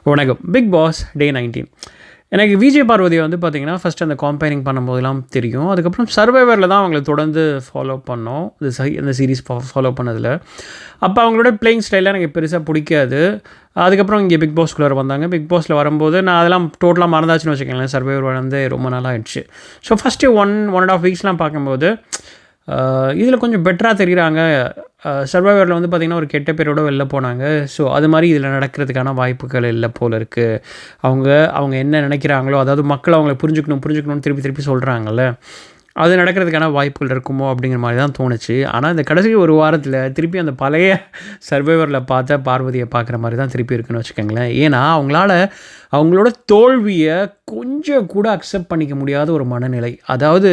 வணக்கம். Big pass டே 19. எனக்கு விஜய் பார்வதியை வந்து பார்த்திங்கன்னா ஃபஸ்ட்டு அந்த கம்பேரிங் பண்ணும்போதெல்லாம் தெரியும். அதுக்கப்புறம் சர்வைவரில் தான் அவங்கள தொடர்ந்து ஃபாலோ பண்ணோம். இந்த சீரீஸ் ஃபாலோ பண்ணதில். அப்போ அவங்களோட பிளேயிங் ஸ்டைலாம் எனக்கு பெருசாக பிடிக்காது. அதுக்கப்புறம் இங்கே பிக் பாஸ்குள்ளே வந்தாங்க. பிக் பாஸில் வரும்போது நான் அதெல்லாம் டோட்டலாக மறந்தாச்சுன்னு வச்சுக்கோங்களேன். சர்வைவர் வந்து ரொம்ப நாளாக ஆயிடுச்சு. ஸோ ஃபஸ்ட்டு 1.5 வீக்ஸ்லாம் பார்க்கும்போது இதில் கொஞ்சம் பெட்டராக தெரிகிறாங்க. சர்வைவரில் வந்து பார்த்திங்கன்னா ஒரு கெட்ட பேரோடு வெளில போனாங்க. ஸோ அது மாதிரி இதில் நடக்கிறதுக்கான வாய்ப்புகள் இல்லை போல் இருக்குது. அவங்க என்ன நினைக்கிறாங்களோ, அதாவது மக்கள் அவங்கள புரிஞ்சுக்கணும்னு திருப்பி சொல்கிறாங்கல்ல, அது நடக்கிறதுக்கான வாய்ப்புகள் இருக்குமோ அப்படிங்கிற மாதிரி தான் தோணுச்சு. ஆனால் இந்த கடைசி ஒரு வாரத்தில் திருப்பி அந்த பழைய சர்வைவரில் பார்த்த பார்வதியை பார்க்குற மாதிரி தான் திருப்பி இருக்குன்னு வச்சுக்கோங்களேன். ஏன்னா அவங்களோட தோல்வியை கொஞ்சம் கூட அக்செப்ட் பண்ணிக்க முடியாத ஒரு மனநிலை. அதாவது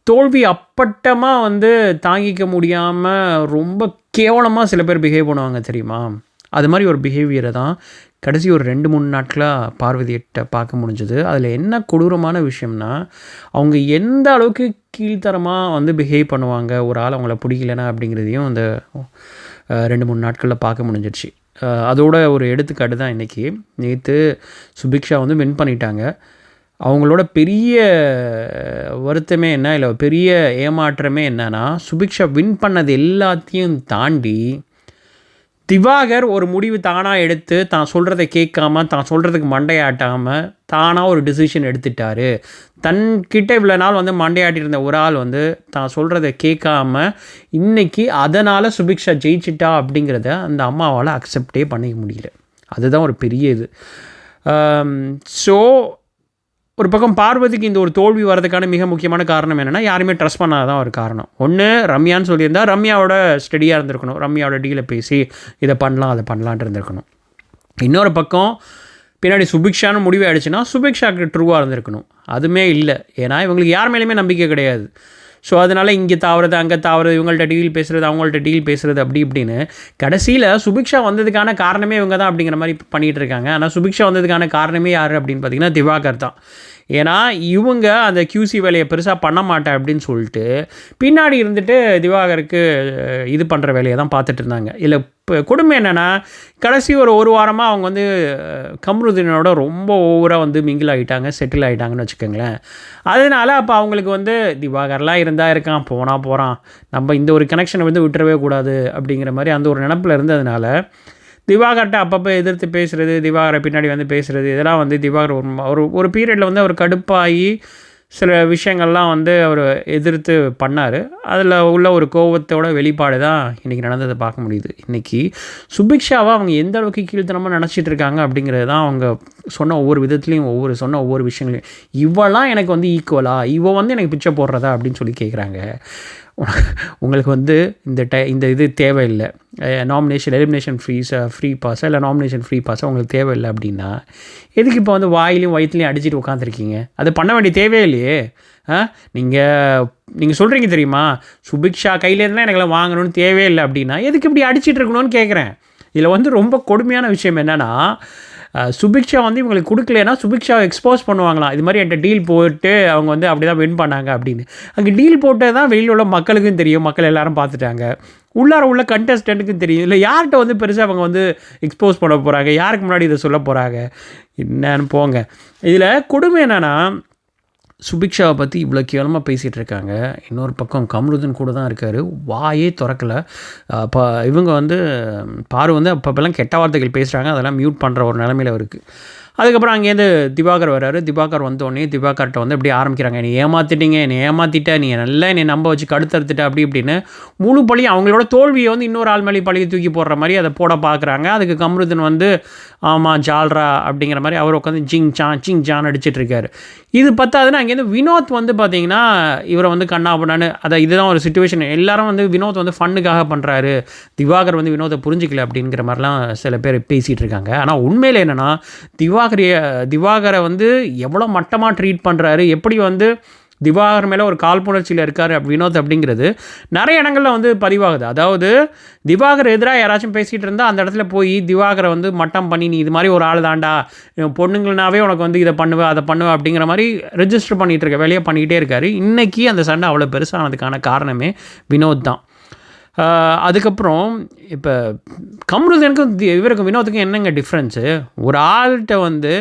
தோல்வி அப்பட்டமாக வந்து தாங்கிக்க முடியாமல் ரொம்ப கேவலமாக சில பேர் பிஹேவ் பண்ணுவாங்க தெரியுமா? அது மாதிரி ஒரு பிஹேவியரை தான் கடைசி ஒரு 2-3 நாட்களாக பார்வதியிட்ட பார்க்க முடிஞ்சது. அதில் என்ன கொடூரமான விஷயம்னா, அவங்க எந்த அளவுக்கு கீழ்த்தரமாக வந்து பிஹேவ் பண்ணுவாங்க ஒரு ஆள் அவங்கள பிடிக்கலனா அப்படிங்கிறதையும் அந்த 2-3 நாட்களில் பார்க்க முடிஞ்சிடுச்சு. அதோட ஒரு எடுத்துக்காட்டு தான் இன்றைக்கி. நேற்று சுபிக்ஷா வந்து வின் பண்ணிட்டாங்க. அவங்களோட பெரிய வருத்தமே என்ன, இல்லை பெரிய ஏமாற்றமே என்னன்னா, சுபிக்ஷா வின் பண்ணது எல்லாத்தையும் தாண்டி திவாகர் ஒரு முடிவு தானாக எடுத்து தான் சொல்கிறத கேட்காம, தான் சொல்கிறதுக்கு மண்டையாட்டாமல் தானாக ஒரு டிசிஷன் எடுத்துட்டார். தன்கிட்ட இவ்வளோ நாள் வந்து மண்டையாட்டிருந்த ஒரு ஆள் வந்து தான் சொல்கிறத கேட்காம இன்றைக்கி அதனால் சுபிக்ஷா ஜெயிச்சிட்டா அப்படிங்கிறத அந்த அம்மாவால் அக்செப்டே பண்ணிக்க முடியல. அதுதான் ஒரு பெரிய இது. ஸோ ஒரு பக்கம் பார்வதிக்கு இந்த ஒரு தோல்வி வரதுக்கான மிக முக்கியமான காரணம் என்னென்னா, யாருமே ட்ரஸ்ட் பண்ணாதான் ஒரு காரணம். ஒன்று ரம்யான்னு சொல்லியிருந்தா ரம்யாவோட ஸ்டடியாக இருந்திருக்கணும். ரம்யாவோட டீலை பேசி இதை பண்ணலாம் அதை பண்ணலான்ட்டு இருந்திருக்கணும். இன்னொரு பக்கம் பின்னாடி சுபிக்ஷான்னு முடிவு ஆகிடுச்சுன்னா சுபிக்ஷாவுக்கு ட்ரூவாக இருந்திருக்கணும். அதுவுமே இல்லை. ஏன்னா இவங்களுக்கு யார் மேலேயுமே நம்பிக்கை கிடையாது. ஸோ அதனால் இங்கே தாவுறது அங்கே தாவுறது, இவங்கள்ட்ட டீல் பேசுகிறது அவங்கள்ட்ட டீல் பேசுகிறது அப்படி இப்படின்னு கடைசியில் சுபிக்ஷா வந்ததுக்கான காரணமே இவங்க தான் அப்படிங்கிற மாதிரி பண்ணிகிட்டு இருக்காங்க. ஆனால் சுபிக்ஷா வந்ததுக்கான காரணமே யார் அப்படின்னு பார்த்திங்கன்னா திவாகர் தான். ஏன்னா இவங்க அந்த QC வேலையை பெருசாக பண்ண மாட்டேன் அப்படின்னு சொல்லிட்டு பின்னாடி இருந்துட்டு திவாகருக்கு இது பண்ணுற வேலையை தான் பார்த்துட்டு இருந்தாங்க. இல்லை இப்போ கொடுமை என்னென்னா, கடைசி ஒரு வாரமாக அவங்க வந்து கம்ருதீனோட ரொம்ப ஓவராக வந்து மிங்கிள் ஆகிட்டாங்க, செட்டில் ஆகிட்டாங்கன்னு வச்சுக்கோங்களேன். அதனால் அப்போ அவங்களுக்கு வந்து திவாகர்லாம் இருக்கான், போகிறான், நம்ம இந்த ஒரு கனெக்ஷனை வந்து விட்டுறவே கூடாது அப்படிங்கிற மாதிரி அந்த ஒரு நினப்பில் இருந்ததுனால திவாகர்கிட்ட அப்பப்போ எதிர்த்து பேசுகிறது, திவாகரை பின்னாடி வந்து பேசுகிறது, இதெல்லாம் வந்து திவாகர் ஒரு பீரியடில் வந்து அவர் கடுப்பாகி சில விஷயங்கள்லாம் வந்து அவர் எதிர்த்து பண்ணார். அதில் உள்ள ஒரு கோபத்தோட வெளிப்பாடு தான் இன்றைக்கி நடந்ததை பார்க்க முடியுது. இன்றைக்கி சுபிக்ஷாவை அவங்க எந்த அளவுக்கு கீழ்த்தனமாக நினச்சிட்டு இருக்காங்க அப்படிங்கிறது தான் அவங்க சொன்ன ஒவ்வொரு விதத்துலேயும் ஒவ்வொரு விஷயங்களையும். இவெல்லாம் எனக்கு வந்து ஈக்குவலா, இவ வந்து எனக்கு பிச்சை போடுறதா அப்படின்னு சொல்லி கேட்குறாங்க. உங்களுக்கு வந்து இந்த இது தேவையில்லை, எலிமினேஷன் ஃப்ரீ பாஸாக இல்லை நாமினேஷன் ஃப்ரீ பாஸாக உங்களுக்கு தேவையில்லை அப்படின்னா எதுக்கு இப்போ வந்து வாயிலையும் வயிற்றுலையும் அடிச்சுட்டு உட்காந்துருக்கீங்க? அது பண்ண வேண்டிய தேவையே இல்லையே. நீங்கள் சொல்கிறீங்க தெரியுமா, சுபிக்ஷா கையிலேருந்துலாம் எனக்கெல்லாம் வாங்கணும்னு தேவையே இல்லை அப்படின்னா எதுக்கு இப்படி அடிச்சிட்டு இருக்கணும்னு கேட்குறேன். இதில் வந்து ரொம்ப கொடுமையான விஷயம் என்னென்னா, சுபிக்ஷா வந்து இவங்களுக்கு கொடுக்கலன்னா சுபிக்ஷாவை எக்ஸ்போஸ் பண்ணுவாங்களாம். இது மாதிரி என்கிட்ட டீல் போட்டு அவங்க வந்து அப்படி தான் வின் பண்ணாங்க அப்படின்னு. அங்கே டீல் போட்டது தான் வெளியில் உள்ள மக்களுக்கும் தெரியும், மக்கள் எல்லாரும் பார்த்துட்டாங்க, உள்ள கண்டஸ்டண்ட்டுக்கும் தெரியும். இல்லை யார்கிட்ட வந்து பெருசாக அவங்க வந்து எக்ஸ்போஸ் பண்ண போகிறாங்க, யாருக்கு முன்னாடி இதை சொல்ல போகிறாங்க, என்னன்னு போங்க. இதில் கொடுமை என்னென்னா, சுபிக்ஷாவை பற்றி இவ்வளோ கேவலமாக பேசிகிட்டு இருக்காங்க. இன்னொரு பக்கம் கம்ருதீன் கூட தான் இருக்கார், வாயே திறக்கலை. அப்போ இவங்க வந்து பாரு வந்து அப்பப்பெல்லாம் கெட்ட வார்த்தைகள் பேசுகிறாங்க, அதெல்லாம் மியூட் பண்ணுற ஒரு நிலமையில் இருக்குது. அதுக்கப்புறம் அங்கேருந்து திவாகர் வர்றாரு. திவாகர் வந்தோடனே திவாகர்கிட்ட வந்து எப்படி ஆரம்பிக்கிறாங்க, என்னை ஏமாற்றிட்ட, நீ நல்லா என்னை நம்ப வச்சு கடுத்தறுத்துட்ட அப்படி இப்படின்னு முழு பழியும் அவங்களோட தோல்வியை வந்து இன்னொரு ஆள் மேலே பழியை தூக்கி போடுற மாதிரி அதை போட பார்க்குறாங்க. அதுக்கு கம்ருதீன் வந்து ஆமாம் ஜால்ரா அப்படிங்கிற மாதிரி அவர் உட்காந்து ஜிங் ஜான் அடிச்சிட்டு இருக்காரு. இது பத்தாதுன்னா அங்கேருந்து வினோத் வந்து பார்த்திங்கன்னா இவரை வந்து கண்ணா பண்ணான்னு இதுதான் ஒரு சிச்சுவேஷன். எல்லாரும் வந்து வினோத் வந்து ஃபன்னுக்காக பண்ணுறாரு, திவாகர் வந்து வினோத்தை புரிஞ்சிக்கல அப்படிங்கிற மாதிரிலாம் சில பேர் பேசிகிட்டு இருக்காங்க. ஆனால் உண்மையில் என்னென்னா, திவாகரை வந்து எவ்வளோ மட்டமாக ட்ரீட் பண்ணுறாரு, எப்படி வந்து திவாகர் மேலே ஒரு காழ்ப்புணர்ச்சியில் இருக்கார் வினோத் அப்படிங்கிறது நிறைய இடங்களில் வந்து பதிவாகுது. அதாவது திவாகர் எதிராக யாராச்சும் பேசிகிட்டு இருந்தால் அந்த இடத்துல போய் திவாகரை வந்து மட்டம் பண்ணி, நீ இது மாதிரி ஒரு ஆள் தாண்டா, பொண்ணுங்கள்னாவே உனக்கு வந்து இதை பண்ணுவேன் அதை பண்ணுவேன் அப்படிங்கிற மாதிரி ரெஜிஸ்டர் பண்ணிகிட்டு இருக்க வேலையை பண்ணிக்கிட்டே இருக்கார். இன்றைக்கி அந்த சண்டை அவ்வளோ பெருசானதுக்கான காரணமே வினோத் தான். அதுக்கப்புறம் இப்போ கம்ருதனுக்கும் இவருக்கும் வினோத்துக்கும் என்னங்க டிஃப்ரென்ஸு? ஒரு ஆள்கிட்ட வந்து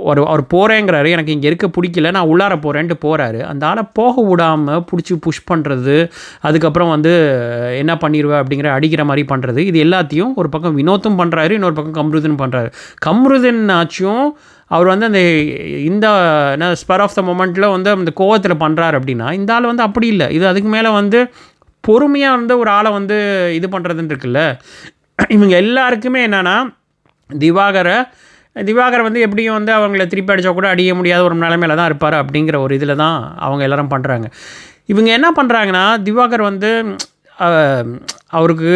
அவர் போகிறேங்கிறாரு, எனக்கு இங்கே இருக்க பிடிக்கல, நான் உள்ளார போகிறேன்ட்டு போகிறாரு. அந்த ஆளை போக விடாமல் பிடிச்சி புஷ் பண்ணுறது, அதுக்கப்புறம் வந்து என்ன பண்ணிடுவேன் அப்படிங்கிற அடிக்கிற மாதிரி பண்ணுறது, இது எல்லாத்தையும் ஒரு பக்கம் வினோத்தும் பண்ணுறாரு, இன்னொரு பக்கம் கம்ருதன் பண்ணுறாரு. கம்ருதன் ஆச்சும் அவர் வந்து அந்த இந்த என்ன ஸ்பர் ஆஃப் த மொமெண்ட்டில் வந்து அந்த கோவத்தில் பண்ணுறாரு அப்படின்னா, இந்த ஆள் வந்து அப்படி இல்லை. இது அதுக்கு மேலே வந்து பொறுமையாக வந்து ஒரு ஆளை வந்து இது பண்ணுறதுன்னு இருக்குல்ல. இவங்க எல்லாருக்குமே என்னென்னா திவாகர் வந்து எப்படியும் வந்து அவங்கள திருப்பி அடித்தா கூட அடிக்க முடியாத ஒரு நிலைமையில தான் இருப்பார் அப்படிங்கிற ஒரு இதில் தான் அவங்க எல்லோரும் பண்ணுறாங்க. இவங்க என்ன பண்ணுறாங்கன்னா, திவாகர் வந்து அவருக்கு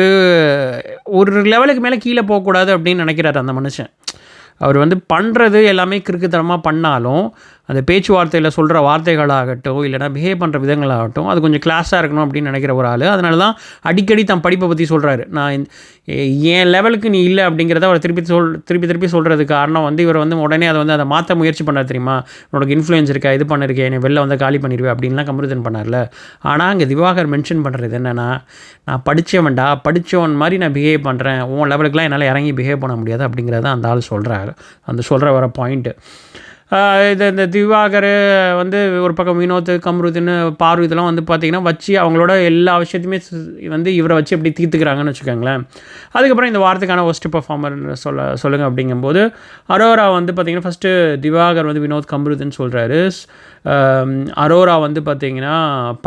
ஒரு லெவலுக்கு மேலே கீழே போகக்கூடாது அப்படின்னு நினைக்கிறார் அந்த மனுஷன். அவர் வந்து பண்ணுறது எல்லாமே கிறுக்குத்தனமாக பண்ணாலும் அந்த பேச்சுவார்த்தையில் சொல்கிற வார்த்தைகளாகட்டும், இல்லைனா பிஹேவ் பண்ணுற விதங்களாகட்டும், அது கொஞ்சம் கிளாஸாக இருக்கணும் அப்படின்னு நினைக்கிற ஒரு ஆள். அதனால தான் அடிக்கடி தன் படிப்பை பற்றி சொல்கிறாரு. நான் என் லெவலுக்கு நீ இல்லை அப்படிங்கிறத அவர் திருப்பி சொல்கிறதுக்கு காரணம் வந்து இவர் வந்து உடனே அதை மாற்ற முயற்சி பண்ணார். தெரியுமா, உனக்கு இன்ஃப்ளூயன்ஸ் இருக்கா, இது பண்ணிருக்கேன், என்னை வெளில வந்து காலி பண்ணிடுவேன் அப்படின்லாம் கம்ருதன் பண்ணார்ல. ஆனால் அங்கே திவாகர் மென்ஷன் பண்ணுறது என்னென்னா, நான் படித்தவன் மாதிரி நான் பிஹேவ் பண்ணுறேன், உன் லெவலுக்குலாம் என்னால் இறங்கி பிஹேவ் பண்ண முடியாது அப்படிங்கிறத அந்த ஆள் சொல்கிறாரு. சொல்கிற வர பாயிண்ட்டு இந்த திவாகர் வந்து ஒரு பக்கம் வினோத், கம்ருதன்னு, பாரு இதெல்லாம் வந்து பார்த்திங்கன்னா வச்சு அவங்களோட எல்லா விஷயத்தையுமே வந்து இவரை வச்சு எப்படி தீர்த்துக்கிறாங்கன்னு வச்சுக்கோங்களேன். அதுக்கப்புறம் இந்த வாரத்துக்கான ஒஸ்ட் பர்ஃபார்மர் சொல்லுங்கள் அப்படிங்கும்போது அரோரா வந்து பார்த்திங்கன்னா ஃபஸ்ட்டு திவாகர் வந்து வினோத், கம்ருதன்னு சொல்கிறாரு. அரோரா வந்து பார்த்திங்கன்னா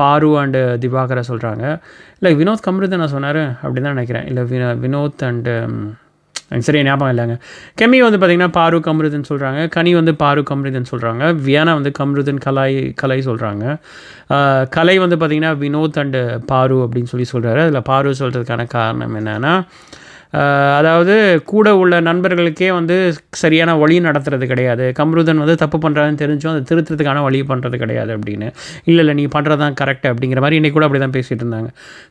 பாரு அண்டு திவாகரை சொல்கிறாங்க. இல்லை வினோத் கம்ருதன் சொன்னார் அப்படின்னு தான் நினைக்கிறேன். இல்லை வினோத் அண்டு சரி ஞாபகம் இல்லைங்க. கெமி வந்து பார்த்திங்கன்னா பாரு கம்ருதன் சொல்கிறாங்க. கனி வந்து பாரு கம்ருதன் சொல்கிறாங்க. வியானா வந்து கம்ருதன் கலை சொல்கிறாங்க. கலை வந்து பார்த்திங்கன்னா வினோத் அண்டு பாரு அப்படின்னு சொல்கிறாரு. அதில் பாரு சொல்கிறதுக்கான காரணம் என்னென்னா, அதாவது கூட உள்ள நண்பர்களுக்கே வந்து சரியான வழி நடத்துறது கிடையாது. கம்ருதன் வந்து தப்பு பண்ணுறான்னு தெரிஞ்சும் அதை திருத்துறதுக்கான வழி பண்ணுறது கிடையாது அப்படின்னு. இல்லை நீ பண்ணுறது தான் கரெக்ட் அப்படிங்கிற மாதிரி இன்றைக்கி கூட அப்படி தான் பேசிகிட்டு இருந்தாங்க.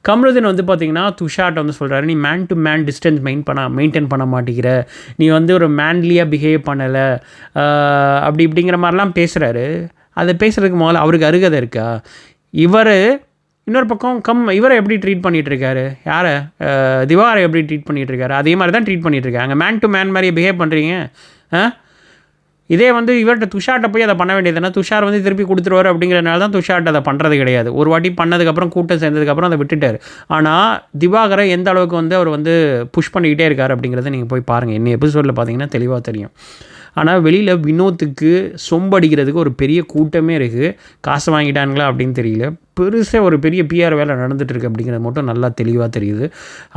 கம்ருதன் வந்து பார்த்திங்கன்னா துஷார்ட்ட வந்து சொல்கிறாரு, நீ man to man distance maintain பண்ண மாட்டேங்கிற, நீ வந்து ஒரு மேன்லியாக பிஹேவ் பண்ணலை இப்படிங்கிற மாதிரிலாம் பேசுகிறாரு. அதை பேசுகிறதுக்கு முதல்ல அவருக்கு அருகதை இருக்கா? இன்னொரு பக்கம் இவரை எப்படி ட்ரீட் பண்ணிகிட்ருக்காரு, யாரை திவாகரை எப்படி ட்ரீட் பண்ணிகிட்ருக்காரு, அதே மாதிரி தான் ட்ரீட் பண்ணிகிட்ருக்காங்க. மேன் டு மேன் மாதிரியே பிஹேவ் பண்ணுறீங்க. இதே வந்து இவர்கிட்ட துஷார்ட்ட போய் அதை பண்ண வேண்டியதுன்னா துஷார் வந்து திருப்பி கொடுத்துருவார் அப்படிங்கிறனால தான் துஷார்ட்ட அதை பண்ணுறது கிடையாது. ஒரு வாட்டி பண்ணதுக்கப்புறம் கூட்டம் சேர்ந்ததுக்கப்புறம் அதை விட்டுட்டார். ஆனால் திவாகரை எந்த அளவுக்கு வந்து அவர் வந்து புஷ் பண்ணிக்கிட்டே இருக்கார் அப்படிங்கிறத நீங்கள் போய் பாருங்கள். என்ன எபிசோடில் பார்த்தீங்கன்னா தெளிவாக தெரியும். ஆனால் வெளியில் வினோத்துக்கு சொம்படிக்கிறதுக்கு ஒரு பெரிய கூட்டமே இருக்குது. காசு வாங்கிட்டானுங்களா அப்படின்னு தெரியல. பெருசாக ஒரு பெரிய பிஆர் வேலை நடந்துகிட்ருக்கு அப்படிங்கிறது மட்டும் நல்லா தெளிவாக தெரியுது.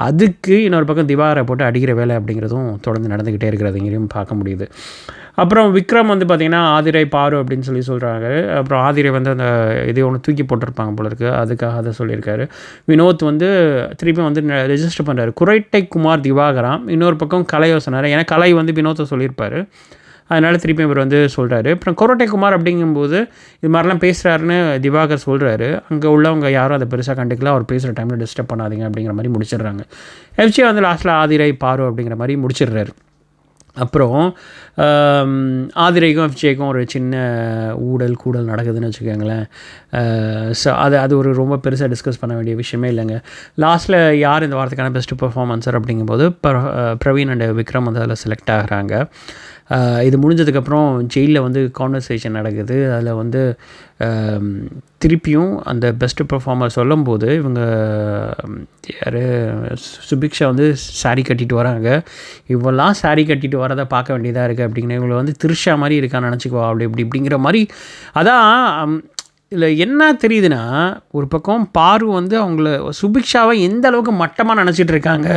அதுக்கு இன்னொரு பக்கம் திவாகரை போட்டு அடிக்கிற வேலை அப்படிங்கிறதும் தொடர்ந்து நடந்துக்கிட்டே இருக்கிறதுங்கிறதையும் பார்க்க முடியுது. அப்புறம் விக்ரம் வந்து பார்த்திங்கன்னா ஆதிரை பாரு அப்படின்னு சொல்கிறாங்க. அப்புறம் ஆதிரை வந்து அந்த இதை ஒன்று தூக்கி போட்டிருப்பாங்க போல இருக்குது, அதுக்காக அதை சொல்லியிருக்காரு. வினோத் வந்து திருப்பி வந்து ரெஜிஸ்டர் பண்ணுறாரு. குரைட்டை குமார் திவாகராம். இன்னொரு பக்கம் கலை யோசனார், ஏன்னா கலை வந்து வினோத்தை சொல்லியிருப்பார், அதனால் திருப்பி இவர் வந்து சொல்கிறாரு. அப்புறம் கொரோட்டை குமார் அப்படிங்கும்போது இது மாதிரிலாம் பேசுகிறாருன்னு திவாகர் சொல்கிறாரு. அங்கே உள்ளவங்க யாரும் அதை பெருசாக கண்டுக்கலாம், அவர் பேசுகிற டைமில் டிஸ்டர்ப் பண்ணாதீங்க அப்படிங்கிற மாதிரி முடிச்சிடுறாங்க. எஃப்ஜே வந்து லாஸ்ட்டில் ஆதிரை பாரு அப்படிங்கிற மாதிரி முடிச்சிடுறாரு. அப்புறம் ஆதிரைக்கும் எஃப்ஜேக்கும் ஒரு சின்ன கூடல் நடக்குதுன்னு வச்சுக்கோங்களேன். ஸோ அது ஒரு ரொம்ப பெருசாக டிஸ்கஸ் பண்ண வேண்டிய விஷயமே இல்லைங்க. லாஸ்ட்டில் யார் இந்த வாரத்துக்கான பெஸ்ட்டு பர்ஃபார்மன்ஸர் அப்படிங்கும்போது பிரவீன் அண்ட் விக்ரம் வந்து அதில் செலக்ட் ஆகிறாங்க. இது முடிஞ்சதுக்கப்புறம் ஜெயிலில் வந்து கான்வர்சேஷன் நடக்குது. அதில் வந்து திருப்பியும் அந்த பெஸ்ட்டு பர்ஃபார்மர் சொல்லும்போது இவங்க யார் சுபிக்ஷா வந்து சாரீ கட்டிட்டு வராங்க. இவெல்லாம் சாரீ கட்டிட்டு வரதை பார்க்க வேண்டியதாக இருக்குது அப்படிங்கிற, இவங்களை வந்து திருஷா மாதிரி இருக்கான்னு நினச்சிக்குவா அப்படிங்கிற மாதிரி. அதான் இதில் என்ன தெரியுதுன்னா, ஒரு பக்கம் பாரு வந்து அவங்கள சுபிக்ஷாவை எந்த அளவுக்கு மட்டமாக நினச்சிட்டு இருக்காங்க,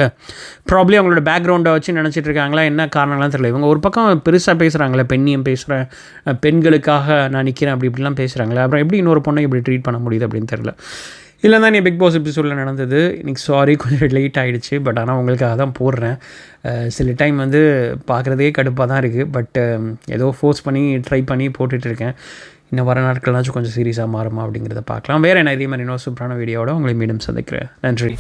ப்ராப்ளி அவங்களோட பேக்ரவுண்டை வச்சு நினச்சிட்டு இருக்காங்களா, என்ன காரணம்லாம் தெரியல. இவங்க ஒரு பக்கம் பெருசாக பேசுகிறாங்களே, பெண்ணியம் பேசுகிறேன், பெண்களுக்காக நான் நிற்கிறேன் இப்படிலாம் பேசுகிறாங்களே, அப்புறம் எப்படி இன்னொரு பொண்ணை இப்படி ட்ரீட் பண்ண முடியுது அப்படின்னு தெரியல. இல்லை தான் நீ பிக் பாஸ் எபிசோடில் நடந்தது. இன்றைக்கி சாரி கொஞ்சம் லேட் ஆகிடுச்சு, பட் ஆனால் உங்களுக்காக தான் போடுறேன். சில டைம் வந்து பார்க்குறதே கடுப்பாக தான் இருக்குது, பட் ஏதோ ஃபோர்ஸ் பண்ணி ட்ரை பண்ணி போட்டுட்ருக்கேன். இன்னும் வர நாட்கள்னாச்சும் கொஞ்சம் சீரியஸாக மாறுமா அப்படிங்கிறத பார்க்கலாம். வேறு என்ன இதே மாதிரி இன்னொரு சூப்பரான வீடியோவோட உங்களை மீண்டும் சந்திக்கிறேன். நன்றி.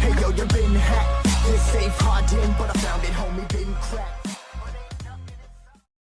Hey yo, you've been hacked. This safe hard in, but I found it, homie, been cracked.